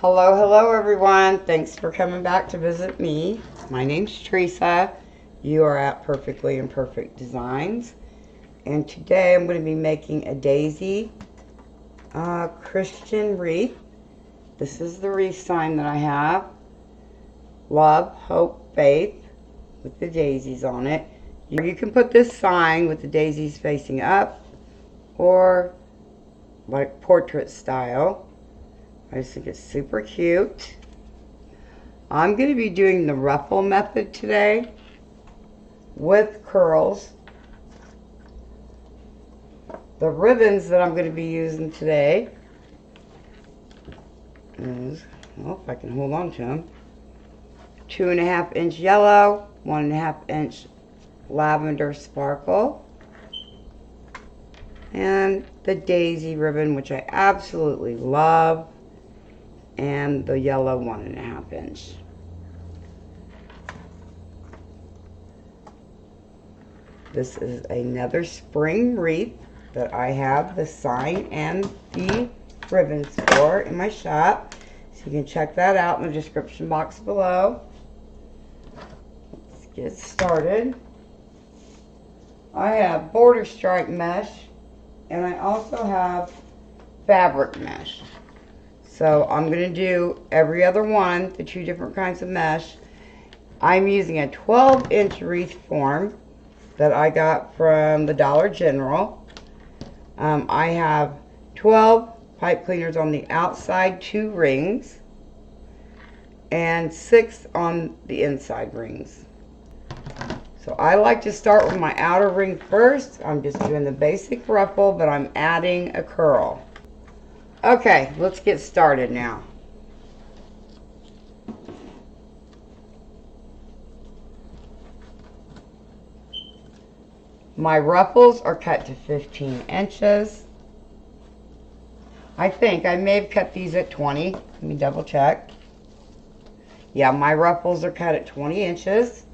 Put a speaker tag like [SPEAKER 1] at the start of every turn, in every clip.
[SPEAKER 1] Hello, hello everyone. Thanks for coming back to visit me. My name's Teresa. You are at Perfectly Imperfect Designs. And today I'm going to be making a daisy Christian wreath. This is the wreath sign that I have. Love, hope, faith, with the daisies on it. You can put this sign with the daisies facing up or like portrait style. I just think it's super cute. I'm going to be doing the ruffle method today with curls. The ribbons that I'm going to be using today is, well, if I can hold on to them, 2.5 inch yellow, 1.5 inch lavender sparkle, and the daisy ribbon, which I absolutely love, and the yellow 1.5 inch. This is another spring wreath that I have the sign and the ribbons for in my shop. So you can check that out in the description box below. Let's get started. I have border stripe mesh and I also have fabric mesh. So I'm going to do every other one, the 2 different kinds of mesh. I'm using a 12-inch wreath form that I got from the Dollar General. I have 12 pipe cleaners on the outside 2 rings and 6 on the inside rings. So I like to start with my outer ring first. I'm just doing the basic ruffle, but I'm adding a curl. Okay, let's get started now. My ruffles are cut to 15 inches. I think I may have cut these at 20. Let me double check. Yeah, my ruffles are cut at 20 inches.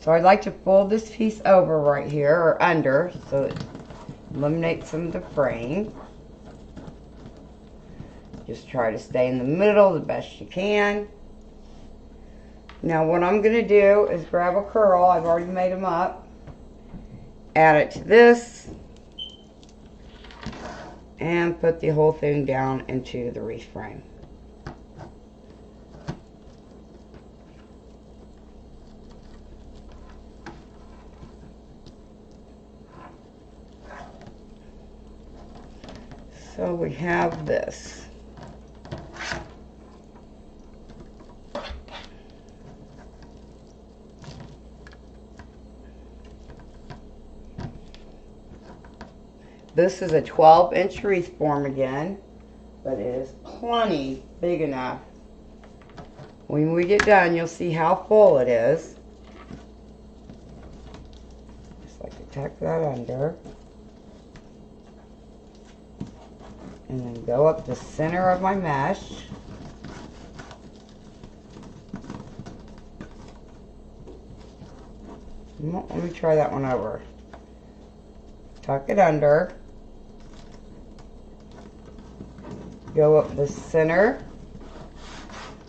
[SPEAKER 1] So I'd like to fold this piece over right here, or under, so it eliminates some of the fraying. Just try to stay in the middle the best you can. Now what I'm going to do is grab a curl. I've already made them up. Add it to this. And put the whole thing down into the wreath frame. So we have this. This is a 12-inch wreath form again, but it is plenty big enough. When we get done, you'll see how full it is. Just like to tuck that under. And then go up the center of my mesh. Let me try that one over. Tuck it under. Go up the center.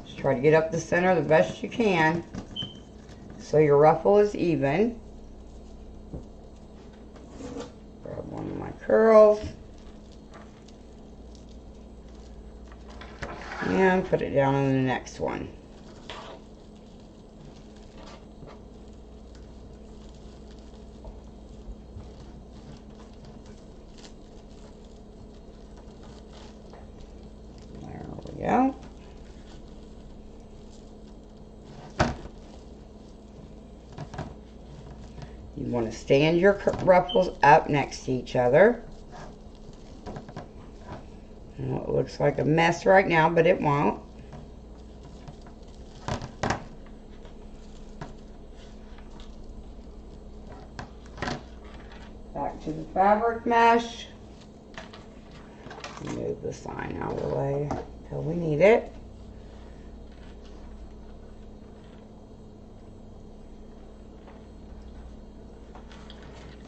[SPEAKER 1] Just try to get up the center the best you can so your ruffle is even. Grab one of my curls. And put it down on the next one. There we go. You want to stand your ruffles up next to each other. Well, it looks like a mess right now, but it won't. Back to the fabric mesh. Move the sign out of the way until we need it.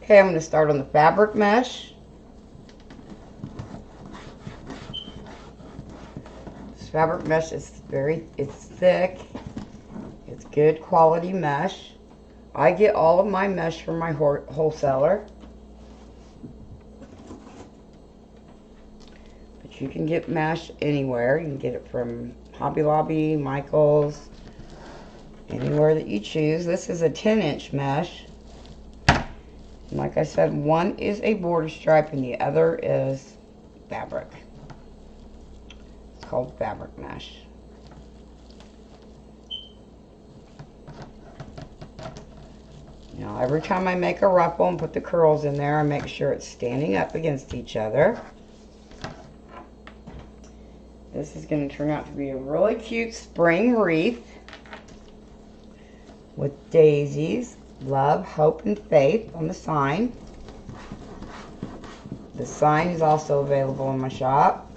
[SPEAKER 1] Okay, I'm going to start on the fabric mesh. fabric mesh is it's thick. It's good quality mesh. I get all of my mesh from my wholesaler. But you can get mesh anywhere. You can get it from Hobby Lobby, Michael's, anywhere that you choose. This is a 10-inch mesh. And like I said, one is a border stripe and the other is fabric. It's called fabric mesh. Now every time I make a ruffle and put the curls in there, I make sure it's standing up against each other. This is going to turn out to be a really cute spring wreath with daisies, love, hope, and faith on the sign. The sign is also available in my shop,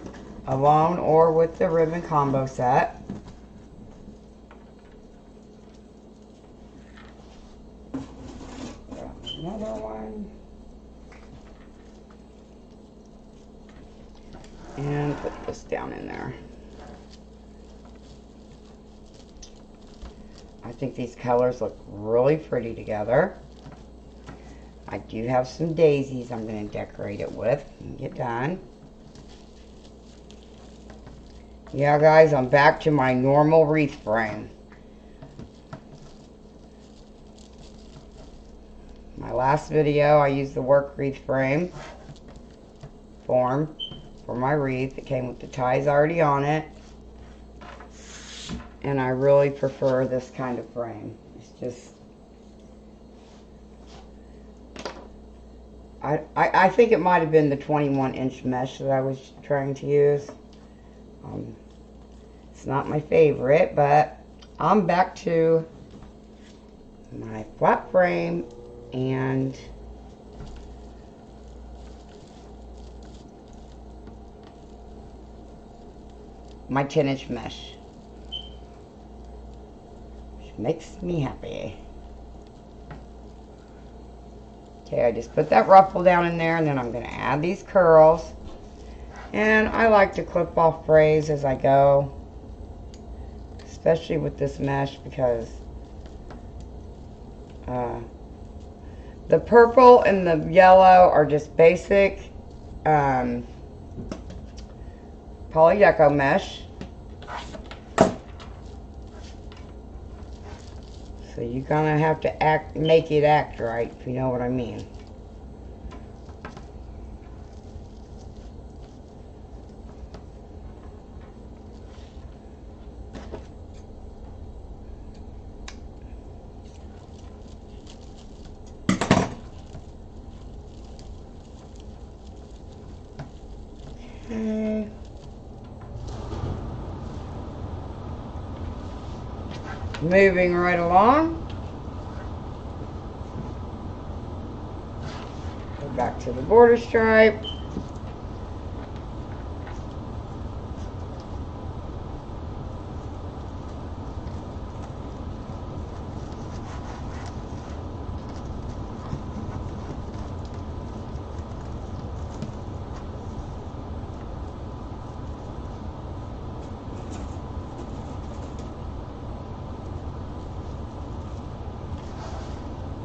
[SPEAKER 1] alone or with the ribbon combo set. Another one. And put this down in there. I think these colors look really pretty together. I do have some daisies I'm going to decorate it with and get done. Yeah, guys, I'm back to my normal wreath frame. My last video, I used the work wreath frame form for my wreath. It came with the ties already on it. And I really prefer this kind of frame. It's just... I think it might have been the 21-inch mesh that I was trying to use. It's not my favorite, but I'm back to my flat frame and my 10-inch mesh, which makes me happy. Okay, I just put that ruffle down in there, and then I'm going to add these curls. And I like to clip off frays as I go, especially with this mesh, because the purple and the yellow are just basic polydeco mesh. So you're gonna have to make it act right, if you know what I mean. Okay. Moving right along. Go back to the border stripe.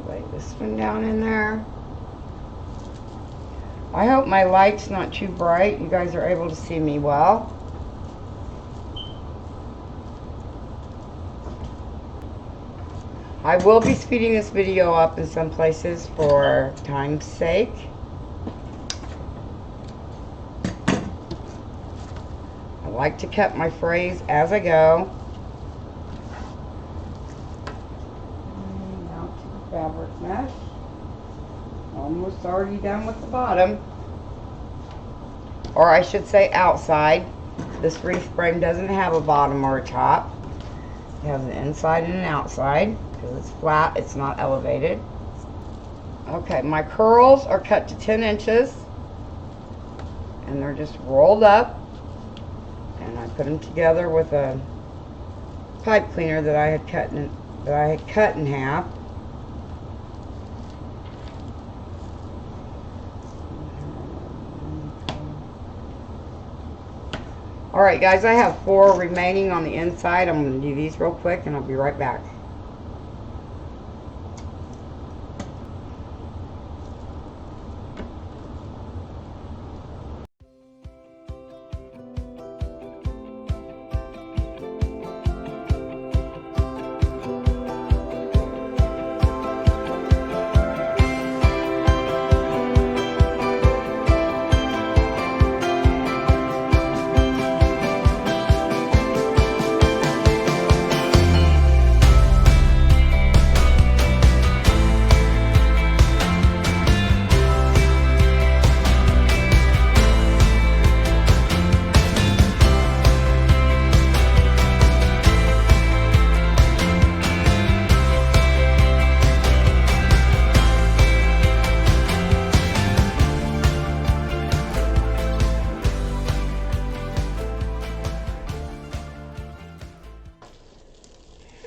[SPEAKER 1] Lay this one down in there. I hope my light's not too bright. You guys are able to see me well. I will be speeding this video up in some places for time's sake. I like to cut my frays as I go. Now to the fabric mesh. Almost already done with the bottom. Or I should say outside. This wreath frame doesn't have a bottom or a top. It has an inside and an outside. Because it's flat, it's not elevated. Okay, my curls are cut to 10 inches. And they're just rolled up. And I put them together with a pipe cleaner that I had cut in half. Alright guys, I have 4 remaining on the inside. I'm going to do these real quick and I'll be right back.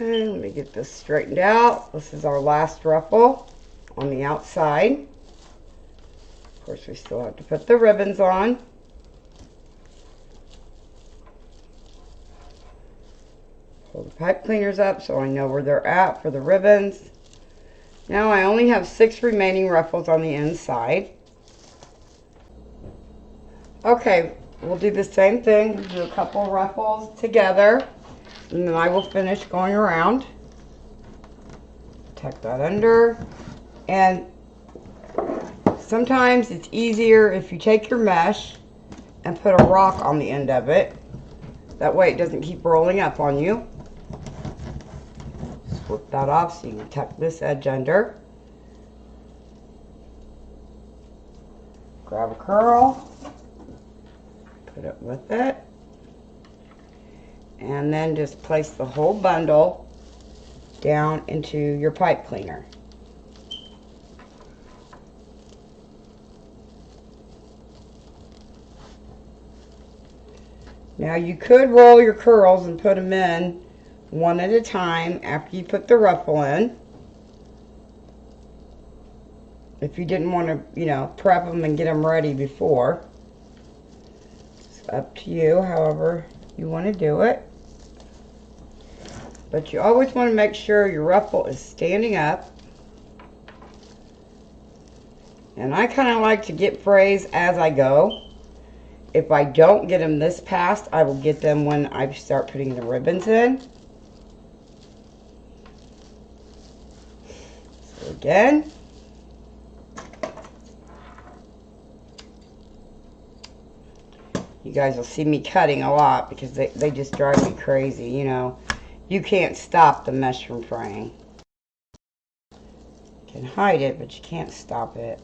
[SPEAKER 1] And let me get this straightened out. This is our last ruffle on the outside. Of course, we still have to put the ribbons on. Pull the pipe cleaners up so I know where they're at for the ribbons. Now I only have 6 remaining ruffles on the inside. Okay, we'll do the same thing. We'll do a couple ruffles together. And then I will finish going around. Tuck that under. And sometimes it's easier if you take your mesh and put a rock on the end of it. That way it doesn't keep rolling up on you. Just flip that off so you can tuck this edge under. Grab a curl. Put it with it. And then just place the whole bundle down into your pipe cleaner. Now you could roll your curls and put them in one at a time after you put the ruffle in. If you didn't want to, you know, prep them and get them ready before. It's up to you, however you want to do it. But you always want to make sure your ruffle is standing up. And I kind of like to get frays as I go. If I don't get them this past, I will get them when I start putting the ribbons in. So again. You guys will see me cutting a lot because they just drive me crazy, you know. You can't stop the mesh from fraying. You can hide it, but you can't stop it.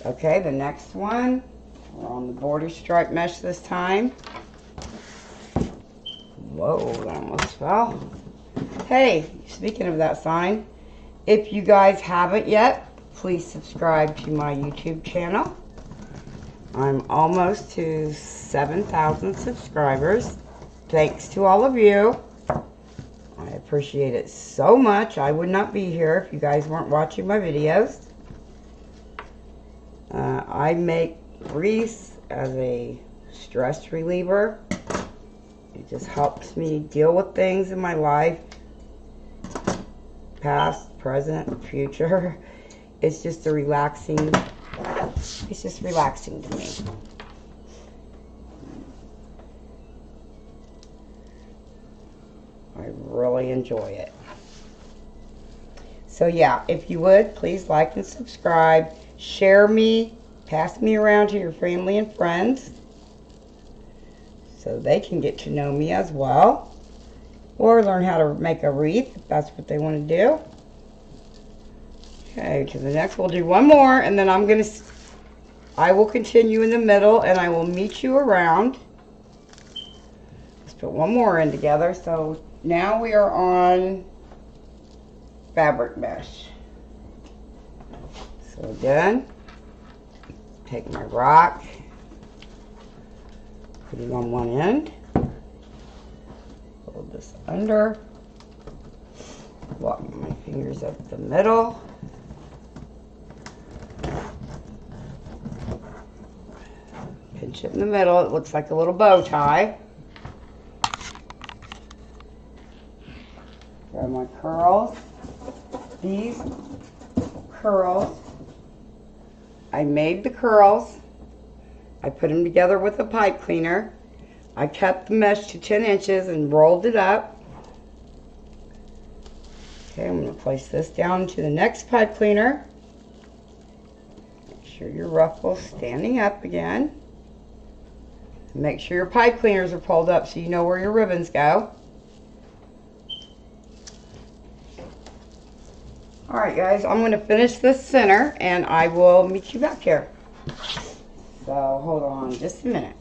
[SPEAKER 1] Okay, the next one. We're on the border stripe mesh this time. Whoa, that almost fell. Hey, speaking of that sign, if you guys haven't yet, please subscribe to my YouTube channel. I'm almost to 7,000 subscribers. Thanks to all of you. I appreciate it so much. I would not be here if you guys weren't watching my videos. I make Wreath as a stress reliever. It just helps me deal with things in my life. Past, present, future. It's just a relaxing, it's just relaxing to me. I really enjoy it. So yeah, if you would, please like and subscribe. Share me. Pass me around to your family and friends so they can get to know me as well. Or learn how to make a wreath if that's what they want to do. Okay, to the next. We'll do one more and then I will continue in the middle and I will meet you around. Let's put one more in together. So now we are on fabric mesh. So again, take my rock, put it on one end, hold this under, walk my fingers up the middle, pinch Pinch it in the middle. It looks like a little bow tie. Grab my curls. These curls, I made the curls. I put them together with a pipe cleaner. I cut the mesh to 10 inches and rolled it up. Okay, I'm going to place this down into the next pipe cleaner. Make sure your ruffle's standing up again. Make sure your pipe cleaners are pulled up so you know where your ribbons go. Alright guys, I'm going to finish this center and I will meet you back here. So hold on just a minute.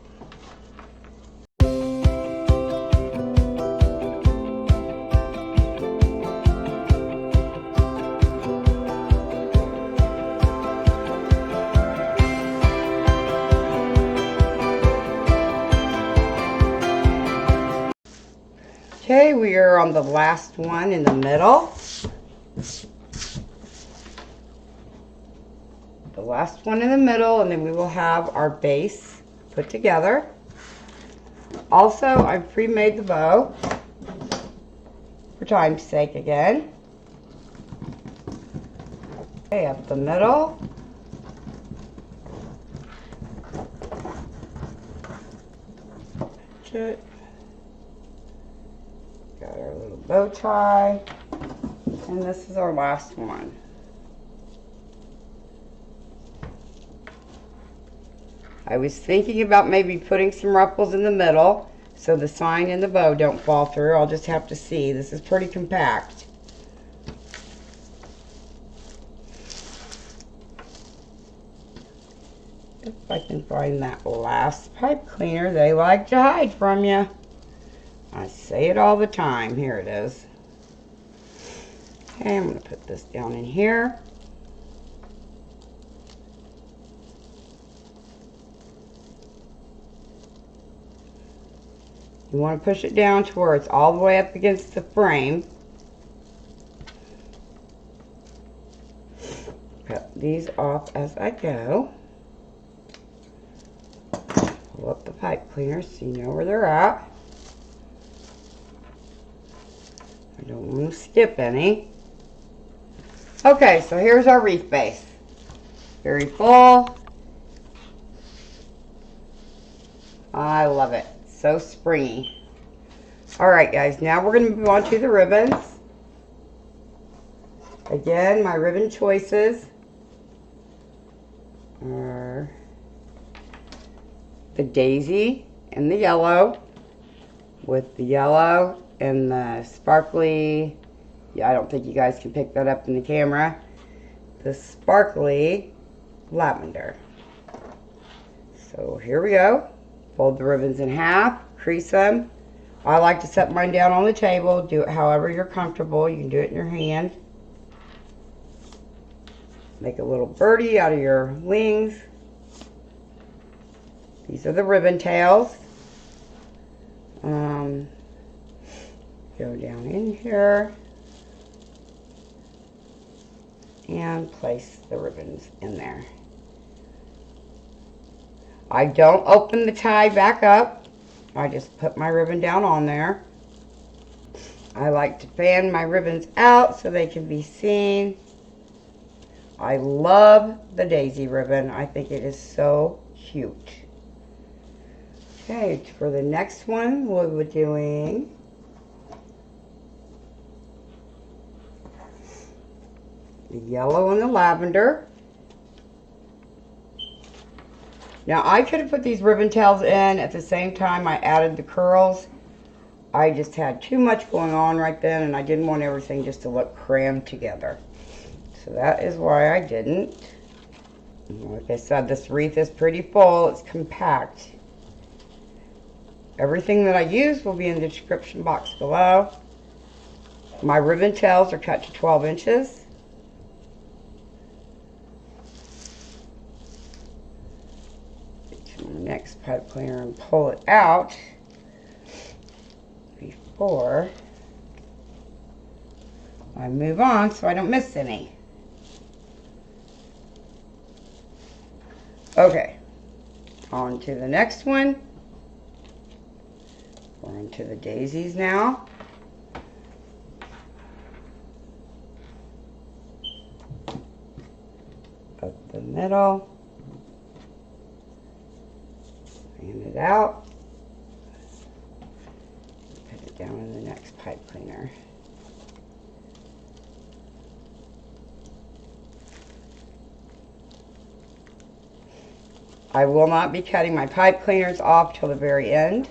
[SPEAKER 1] Okay, we are on the last one in the middle. The last one in the middle, and then we will have our base put together. Also, I've pre-made the bow for time's sake again. Okay, up the middle. Got our little bow tie, and this is our last one. I was thinking about maybe putting some ruffles in the middle so the sign and the bow don't fall through. I'll just have to see. This is pretty compact. If I can find that last pipe cleaner, they like to hide from you. I say it all the time. Here it is. Okay, I'm going to put this down in here. You want to push it down to where it's all the way up against the frame. Cut these off as I go. Pull up the pipe cleaner so you know where they're at. I don't want to skip any. Okay, so here's our wreath base. Very full. I love it. So springy. Alright guys, now we're going to move on to the ribbons. Again, my ribbon choices are the daisy and the yellow, with the yellow and the sparkly, yeah, I don't think you guys can pick that up in the camera, the sparkly lavender. So here we go. Fold the ribbons in half, crease them. I like to set mine down on the table. Do it however you're comfortable. You can do it in your hand. Make a little birdie out of your wings. These are the ribbon tails. Go down in here and place the ribbons in there. I don't open the tie back up. I just put my ribbon down on there. I like to fan my ribbons out so they can be seen. I love the daisy ribbon. I think it is so cute. Okay, for the next one, we'll be doing the yellow and the lavender. Now, I could have put these ribbon tails in at the same time I added the curls. I just had too much going on right then, and I didn't want everything just to look crammed together. So that is why I didn't. Like I said, this wreath is pretty full. It's compact. Everything that I use will be in the description box below. My ribbon tails are cut to 12 inches. Next pipe cleaner and pull it out before I move on so I don't miss any. Okay, On to the next one. We're on to the daisies now. Up the middle. Fan it out. Put it down in the next pipe cleaner. I will not be cutting my pipe cleaners off till the very end.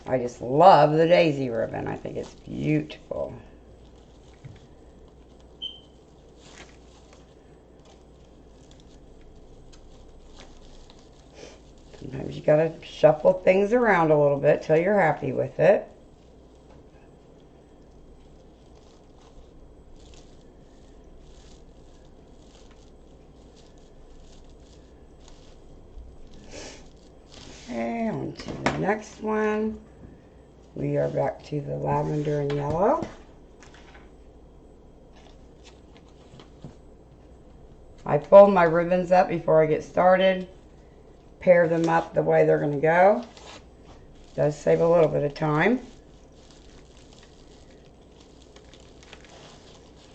[SPEAKER 1] I just love the daisy ribbon. I think it's beautiful. Sometimes you gotta shuffle things around a little bit till you're happy with it. Okay, on to the next one. We are back to the lavender and yellow. I fold my ribbons up before I get started. Pair them up the way they're going to go. Does save a little bit of time.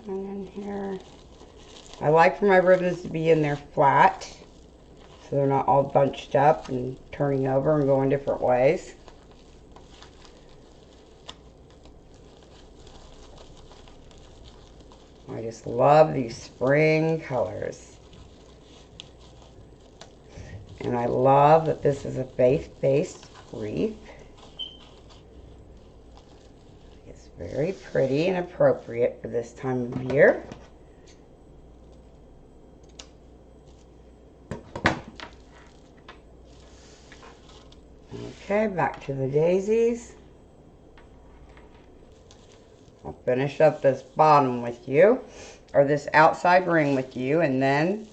[SPEAKER 1] And in here, I like for my ribbons to be in there flat, so they're not all bunched up and turning over and going different ways. I just love these spring colors. And I love that this is a faith-based wreath. It's very pretty and appropriate for this time of year. Okay, back to the daisies. I'll finish up this bottom with you, or this outside ring with you, and then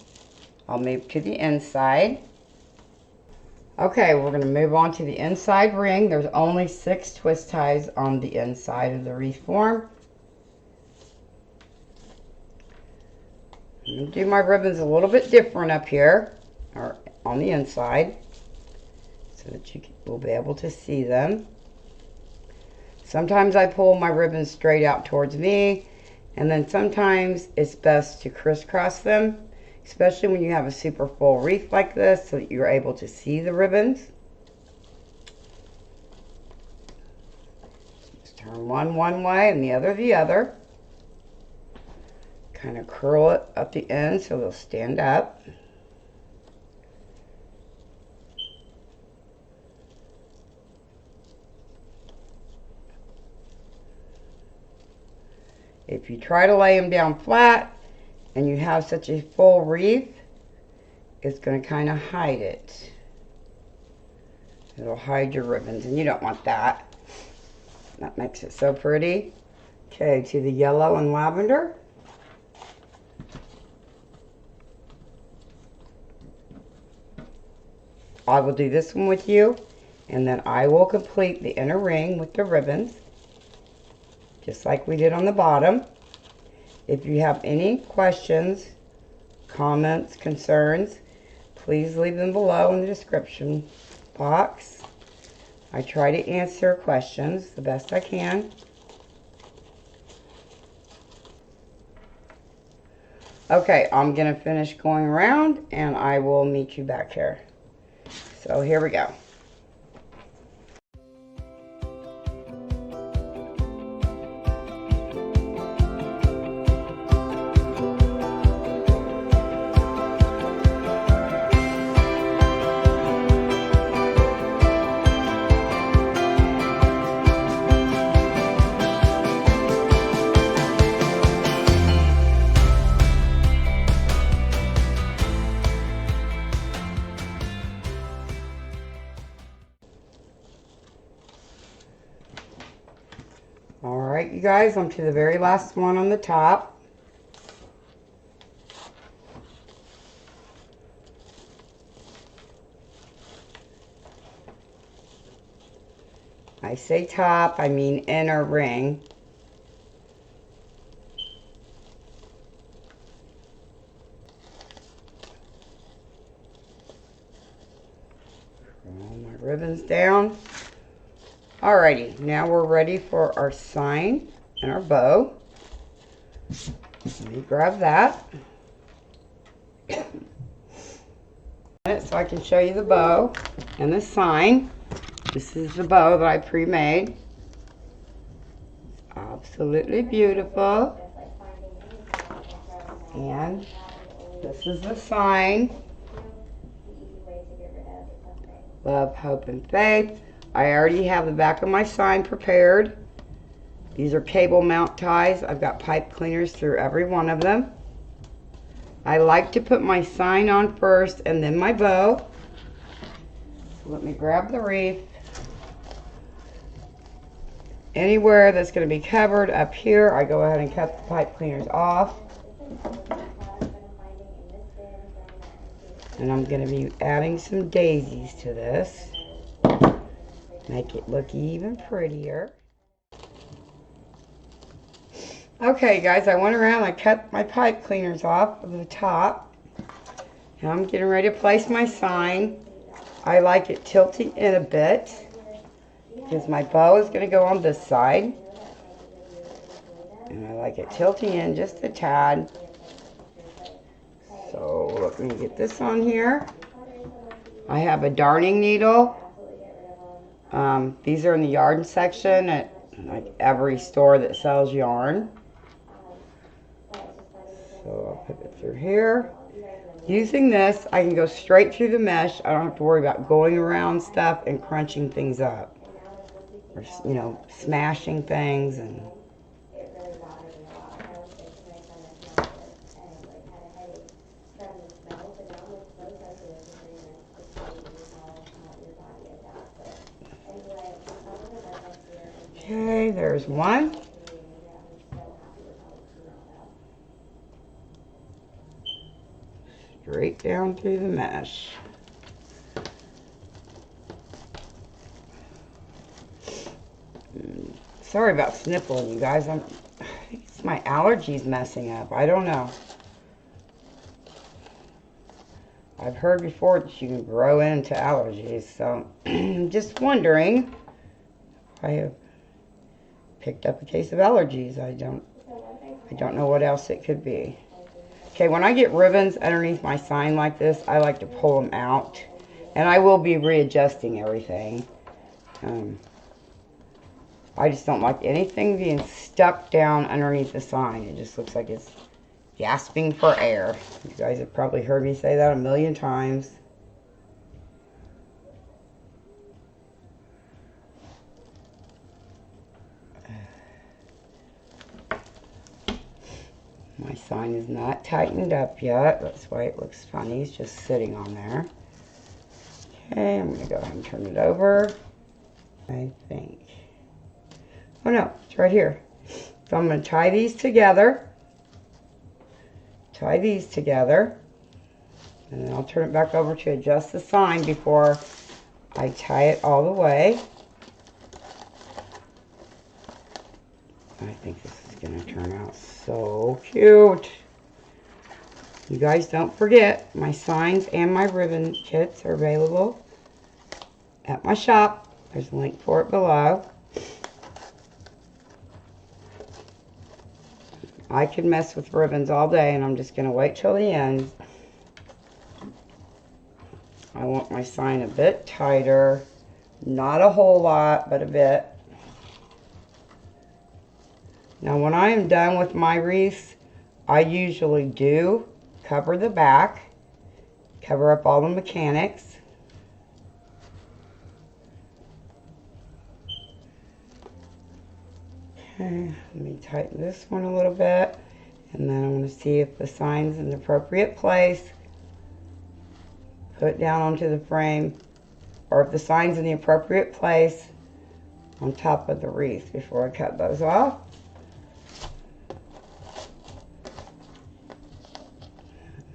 [SPEAKER 1] I'll move to the inside. Okay, we're going to move on to the inside ring. There's only 6 twist ties on the inside of the wreath form. I'm going to do my ribbons a little bit different up here, or on the inside, so that you will be able to see them. Sometimes I pull my ribbons straight out towards me, and then sometimes it's best to crisscross them, especially when you have a super full wreath like this, so that you're able to see the ribbons. Just turn one way and the other. Kind of curl it at the end so they'll stand up. If you try to lay them down flat and you have such a full wreath, it's going to kind of hide it. It'll hide your ribbons, and you don't want that. That makes it so pretty. Okay, to the yellow and lavender. I will do this one with you, and then I will complete the inner ring with the ribbons, just like we did on the bottom. If you have any questions, comments, concerns, please leave them below in the description box. I try to answer questions the best I can. Okay, I'm going to finish going around and I will meet you back here. So here we go. Alright, you guys, I'm to the very last one on the top. I say top, I mean inner ring. ribbons down. Alrighty, now we're ready for our sign and our bow. Let me grab that. So I can show you the bow and the sign. This is the bow that I pre-made. Absolutely beautiful. And this is the sign. Love, hope, and faith. I already have the back of my sign prepared. These are cable mount ties. I've got pipe cleaners through every one of them. I like to put my sign on first and then my bow. So let me grab the wreath. Anywhere that's going to be covered up here, I go ahead and cut the pipe cleaners off. And I'm going to be adding some daisies to this. Make it look even prettier. Okay guys, I went around, I cut my pipe cleaners off of the top. Now I'm getting ready to place my sign. I like it tilting in a bit because my bow is going to go on this side. And I like it tilting in just a tad. So let me get this on here. I have a darning needle. These are in the yarn section at like every store that sells yarn. So I'll put it through here. Using this, I can go straight through the mesh. I don't have to worry about going around stuff and crunching things up. Or, you know, smashing things and... Okay, there's one. Straight down through the mesh. Sorry about sniffling, you guys. I think it's my allergies messing up. I don't know. I've heard before that you can grow into allergies, so I'm just wondering if I have picked up a case of allergies. I don't know what else it could be. Okay, when I get ribbons underneath my sign like this, I like to pull them out. And I will be readjusting everything. I just don't like anything being stuck down underneath the sign. It just looks like it's gasping for air. You guys have probably heard me say that a million times. My sign is not tightened up yet. That's why it looks funny. It's just sitting on there. Okay, I'm going to go ahead and turn it over. I think. Oh no, it's right here. So I'm going to tie these together. Tie these together. And then I'll turn it back over to adjust the sign before I tie it all the way. I think this is going to turn out so cute. You guys don't forget, my signs and my ribbon kits are available at my shop. There's a link for it below. I could mess with ribbons all day, and I'm just going to wait till the end. I want my sign a bit tighter. Not a whole lot, but a bit. Now when I am done with my wreaths, I usually do cover the back, cover up all the mechanics. Okay, let me tighten this one a little bit, and then I want to see if the sign's in the appropriate place. Put it down onto the frame, or if the sign's in the appropriate place on top of the wreath before I cut those off.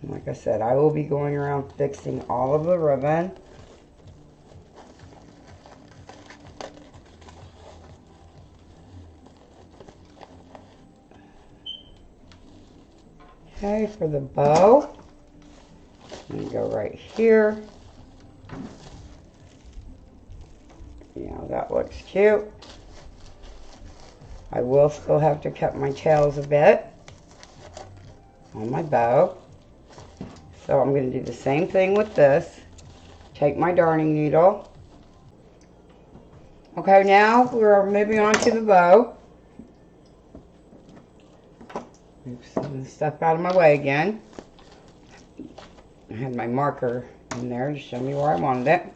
[SPEAKER 1] Like I said, I will be going around fixing all of the ribbon. Okay, for the bow, I'm going to go right here. looks cute. I will still have to cut my tails a bit on my bow. So I'm going to do the same thing with this. Take my darning needle. Okay, now we're moving on to the bow. Move some of the stuff out of my way again. I had my marker in there to show me where I wanted it.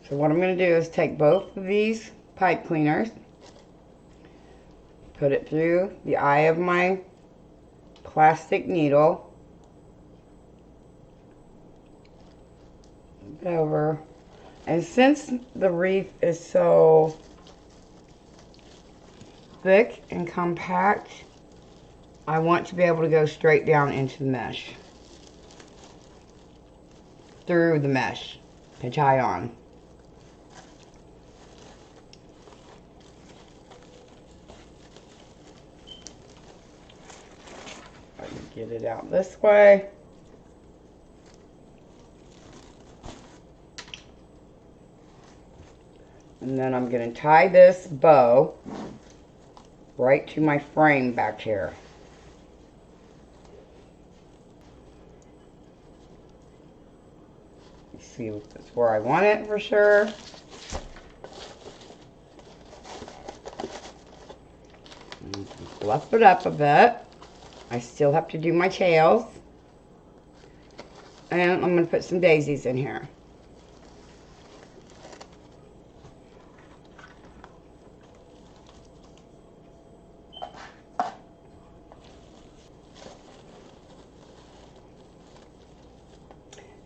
[SPEAKER 1] So what I'm going to do is take both of these pipe cleaners, put it through the eye of my plastic needle, over, and since the wreath is so thick and compact, I want to be able to go straight down into the mesh, through the mesh to tie on. I can get it out this way. And then I'm going to tie this bow right to my frame back here. See if that's where I want it for sure. Fluff it up a bit. I still have to do my tails. And I'm going to put some daisies in here.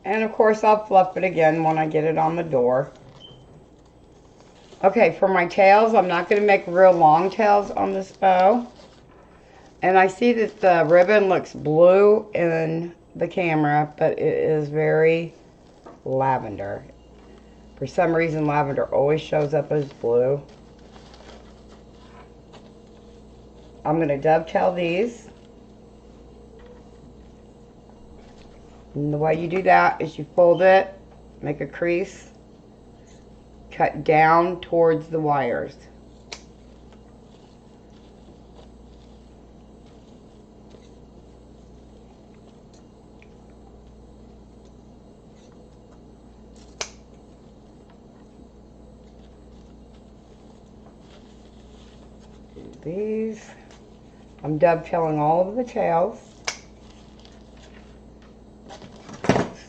[SPEAKER 1] And of course I'll fluff it again when I get it on the door. Okay, for my tails, I'm not going to make real long tails on this bow. And I see that the ribbon looks blue in the camera, but it is very lavender. For some reason, lavender always shows up as blue. I'm going to dovetail these. And the way you do that is you fold it, make a crease, cut down towards the wires. Do these. I'm dovetailing all of the tails.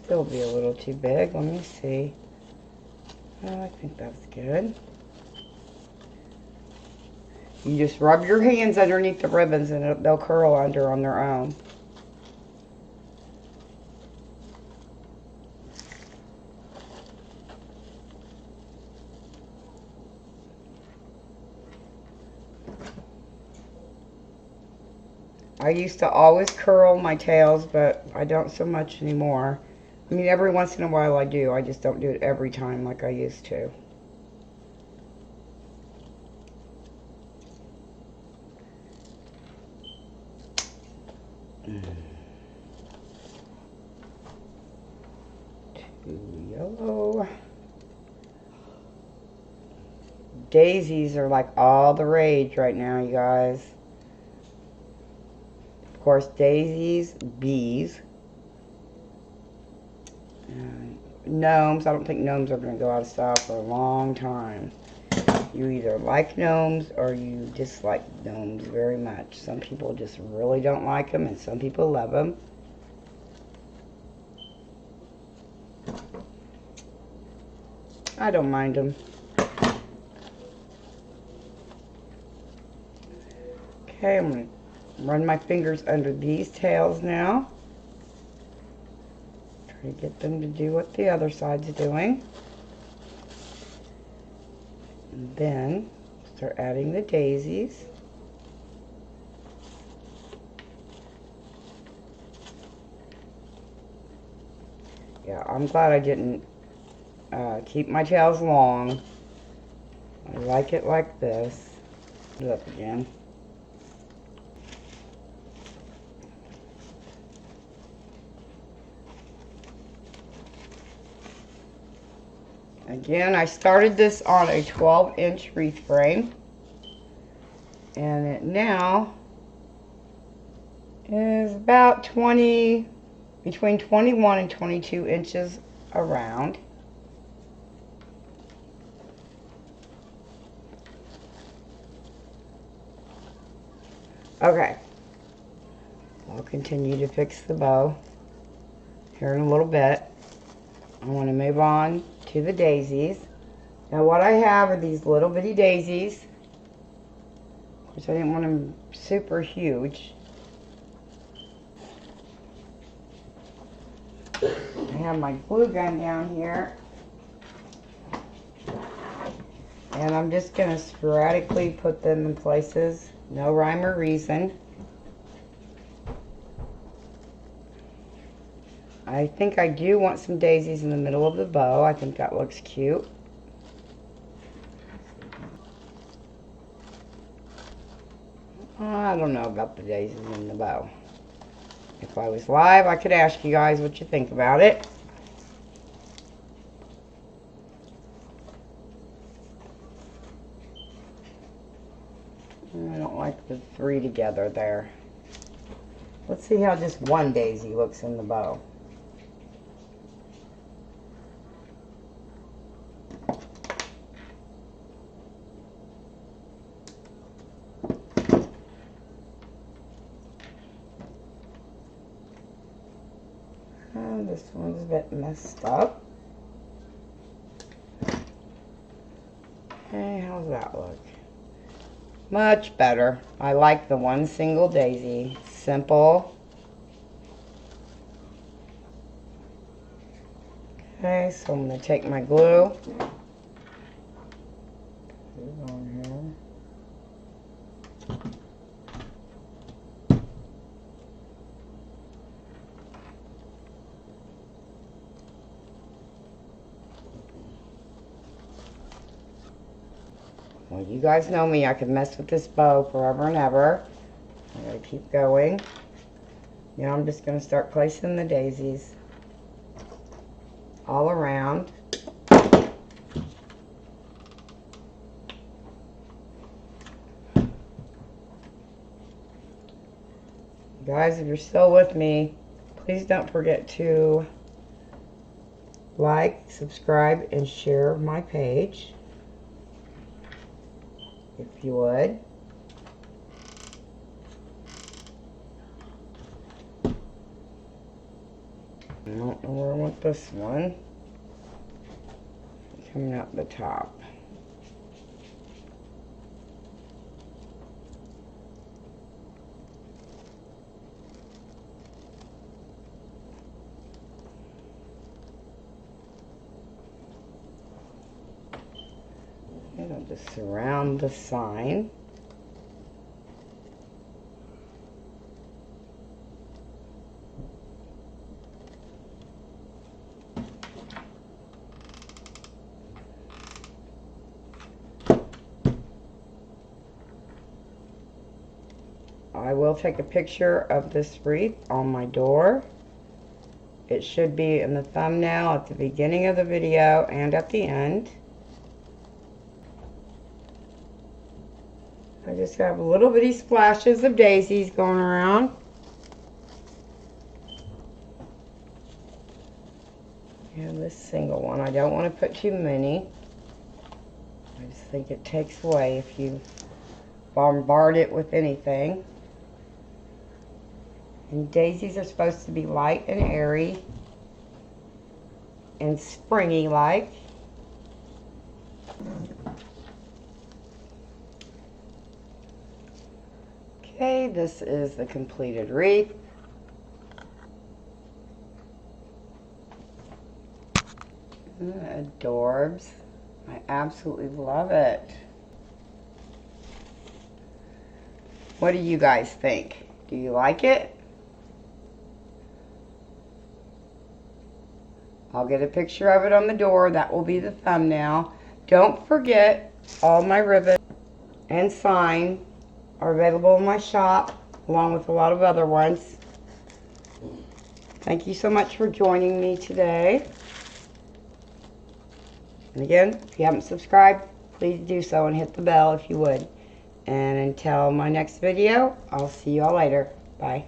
[SPEAKER 1] Still be a little too big. Let me see. Oh, I think that's good. You just rub your hands underneath the ribbons and they'll curl under on their own. I used to always curl my tails, but I don't so much anymore. I mean, every once in a while I do. I just don't do it every time like I used to. Too yellow. Daisies are like all the rage right now, you guys. Of course, daisies, bees. Gnomes. I don't think gnomes are going to go out of style for a long time. You either like gnomes or you dislike gnomes very much. Some people just really don't like them and some people love them. I don't mind them. Okay, I'm going to run my fingers under these tails now. Try to get them to do what the other side's doing. And then start adding the daisies. Yeah, I'm glad I didn't keep my tails long. I like it like this. Put it up again. Again, I started this on a 12-inch wreath frame, and it now is about between 21 and 22 inches around. Okay, I'll continue to fix the bow here in a little bit. I want to move on to the daisies. Now what I have are these little bitty daisies. Of course, I didn't want them super huge. I have my glue gun down here. And I'm just going to sporadically put them in places. No rhyme or reason. I think I do want some daisies in the middle of the bow. I think that looks cute. I don't know about the daisies in the bow. If I was live, I could ask you guys what you think about it. I don't like the three together there. Let's see how just one daisy looks in the bow. This one's a bit messed up. Okay, how's that look? Much better. I like the one single daisy. Simple. Okay, so I'm going to take my glue. Put it on here. Well, you guys know me. I could mess with this bow forever and ever. I'm going to keep going. Now I'm just going to start placing the daisies all around. Guys, if you're still with me, please don't forget to like, subscribe, and share my page. If you would. I don't know where I want this one. Coming out the top. And I'll just surround the sign. I will take a picture of this wreath on my door. It should be in the thumbnail at the beginning of the video and at the end. I just have little bitty splashes of daisies going around. And this single one, I don't want to put too many. I just think it takes away if you bombard it with anything. And daisies are supposed to be light and airy and springy like. Okay, this is the completed wreath. Adorbs. I absolutely love it. What do you guys think? Do you like it? I'll get a picture of it on the door. That will be the thumbnail. Don't forget, all my ribbons and sign are available in my shop, along with a lot of other ones. Thank you so much for joining me today. And again, if you haven't subscribed, please do so and hit the bell if you would. And until my next video, I'll see you all later. Bye.